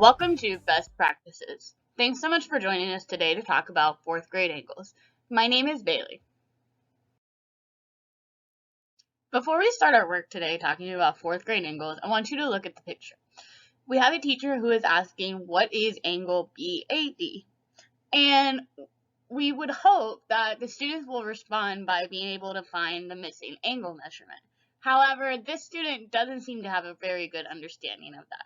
Welcome to Best Practices. Thanks so much for joining us today to talk about 4th grade angles. My name is Bailey. Before we start our work today talking about 4th grade angles, I want you to look at the picture. We have a teacher who is asking, what is angle BAD? And we would hope that the students will respond by being able to find the missing angle measurement. However, this student doesn't seem to have a very good understanding of that.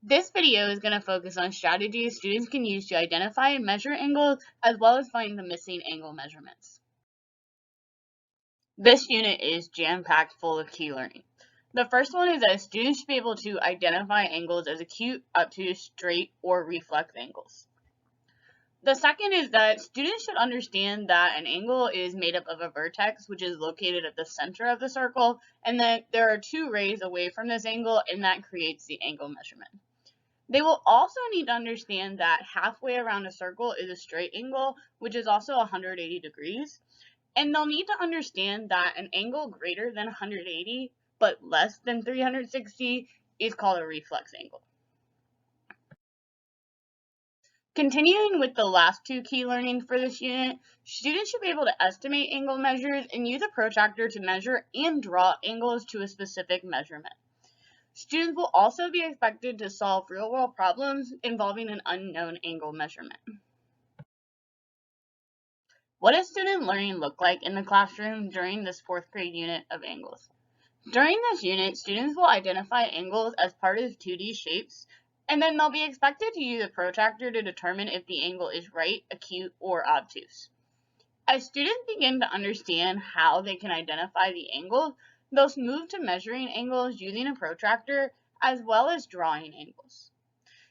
This video is going to focus on strategies students can use to identify and measure angles, as well as find the missing angle measurements. This unit is jam-packed full of key learning. The first one is that students should be able to identify angles as acute, obtuse, straight, or reflex angles. The second is that students should understand that an angle is made up of a vertex, which is located at the center of the circle, and that there are two rays away from this angle, and that creates the angle measurement. They will also need to understand that halfway around a circle is a straight angle, which is also 180 degrees. And they'll need to understand that an angle greater than 180, but less than 360, is called a reflex angle. Continuing with the last two key learnings for this unit, students should be able to estimate angle measures and use a protractor to measure and draw angles to a specific measurement. Students will also be expected to solve real-world problems involving an unknown angle measurement. What does student learning look like in the classroom during this 4th grade unit of angles? During this unit, students will identify angles as part of 2D shapes, and then they'll be expected to use a protractor to determine if the angle is right, acute, or obtuse. As students begin to understand how they can identify the angles, they'll move to measuring angles using a protractor, as well as drawing angles.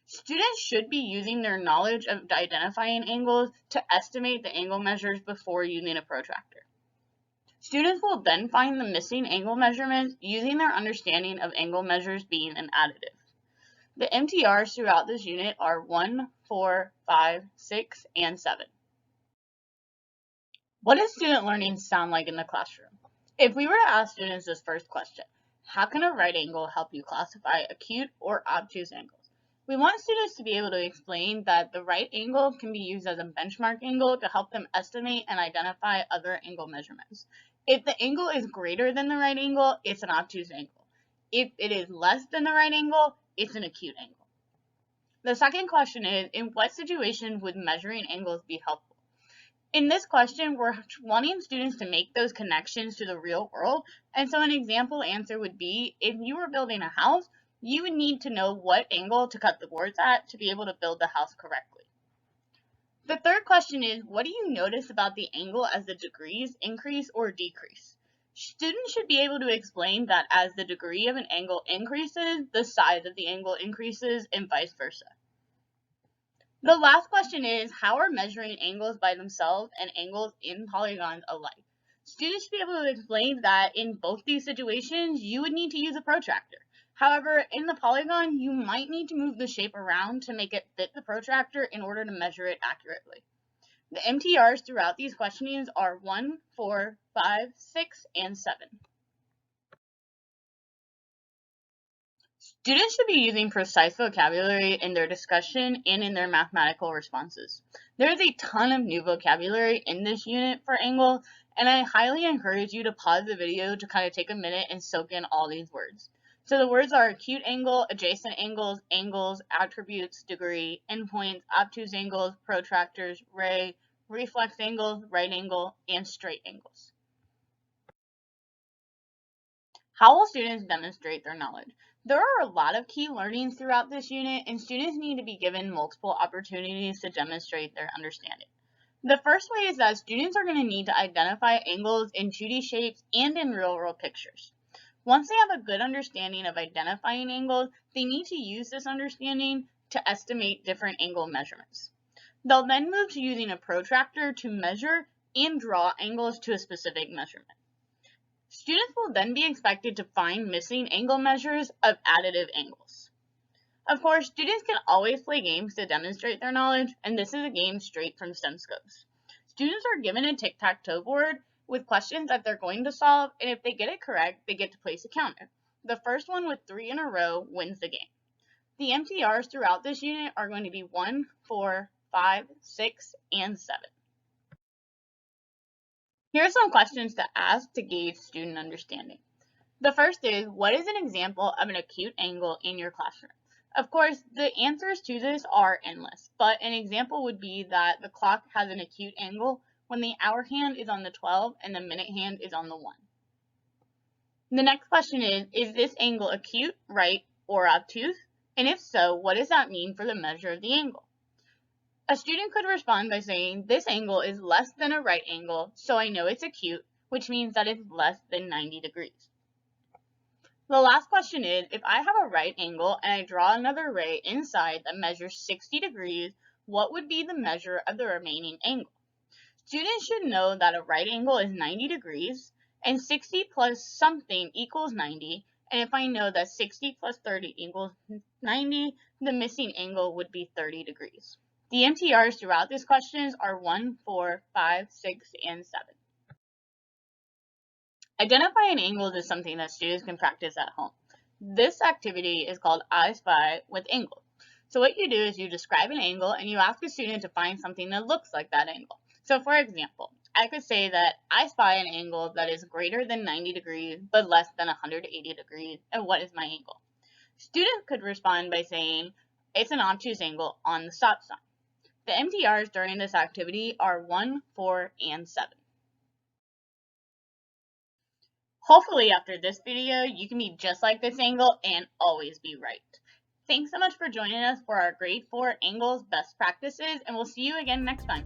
Students should be using their knowledge of identifying angles to estimate the angle measures before using a protractor. Students will then find the missing angle measurements using their understanding of angle measures being an additive. The MTRs throughout this unit are 1, 4, 5, 6, and 7. What does student learning sound like in the classroom? If we were to ask students this first question, how can a right angle help you classify acute or obtuse angles? We want students to be able to explain that the right angle can be used as a benchmark angle to help them estimate and identify other angle measurements. If the angle is greater than the right angle, it's an obtuse angle. If it is less than the right angle, it's an acute angle. The second question is, in what situation would measuring angles be helpful? In this question, we're wanting students to make those connections to the real world, and so an example answer would be, if you were building a house, you would need to know what angle to cut the boards at to be able to build the house correctly. The third question is, what do you notice about the angle as the degrees increase or decrease? Students should be able to explain that as the degree of an angle increases, the size of the angle increases, and vice versa. The last question is, how are measuring angles by themselves and angles in polygons alike? Students should be able to explain that in both these situations, you would need to use a protractor. However, in the polygon, you might need to move the shape around to make it fit the protractor in order to measure it accurately. The MTRs throughout these questionings are 1, 4, 5, 6, and 7. Students should be using precise vocabulary in their discussion and in their mathematical responses. There is a ton of new vocabulary in this unit for angles, and I highly encourage you to pause the video to kind of take a minute and soak in all these words. So the words are acute angle, adjacent angles, angles, attributes, degree, endpoints, obtuse angles, protractors, ray, reflex angles, right angle, and straight angles. How will students demonstrate their knowledge? There are a lot of key learnings throughout this unit, and students need to be given multiple opportunities to demonstrate their understanding. The first way is that students are going to need to identify angles in 2D shapes and in real-world pictures. Once they have a good understanding of identifying angles, they need to use this understanding to estimate different angle measurements. They'll then move to using a protractor to measure and draw angles to a specific measurement. Students will then be expected to find missing angle measures of additive angles. Of course, students can always play games to demonstrate their knowledge, and this is a game straight from STEMscopes. Students are given a tic-tac-toe board with questions that they're going to solve, and if they get it correct, they get to place a counter. The first one with 3 in a row wins the game. The MTRs throughout this unit are going to be 1, 4, 5, 6, and 7. Here are some questions to ask to gauge student understanding. The first is, what is an example of an acute angle in your classroom? Of course, the answers to this are endless, but an example would be that the clock has an acute angle when the hour hand is on the 12 and the minute hand is on the 1. The next question is this angle acute, right, or obtuse? And if so, what does that mean for the measure of the angle? A student could respond by saying, this angle is less than a right angle, so I know it's acute, which means that it's less than 90 degrees. The last question is, if I have a right angle and I draw another ray inside that measures 60 degrees, what would be the measure of the remaining angle? Students should know that a right angle is 90 degrees, and 60 plus something equals 90, and if I know that 60 plus 30 equals 90, the missing angle would be 30 degrees. The MTRs throughout these questions are 1, 4, 5, 6, and 7. Identifying angles is something that students can practice at home. This activity is called I Spy with angles. So what you do is you describe an angle and you ask a student to find something that looks like that angle. So for example, I could say that I spy an angle that is greater than 90 degrees but less than 180 degrees, and what is my angle? Students could respond by saying, it's an obtuse angle on the stop sign. The MTRs during this activity are 1, 4, and 7. Hopefully after this video, you can be just like this angle and always be right. Thanks so much for joining us for our grade 4 angles best practices, and we'll see you again next time.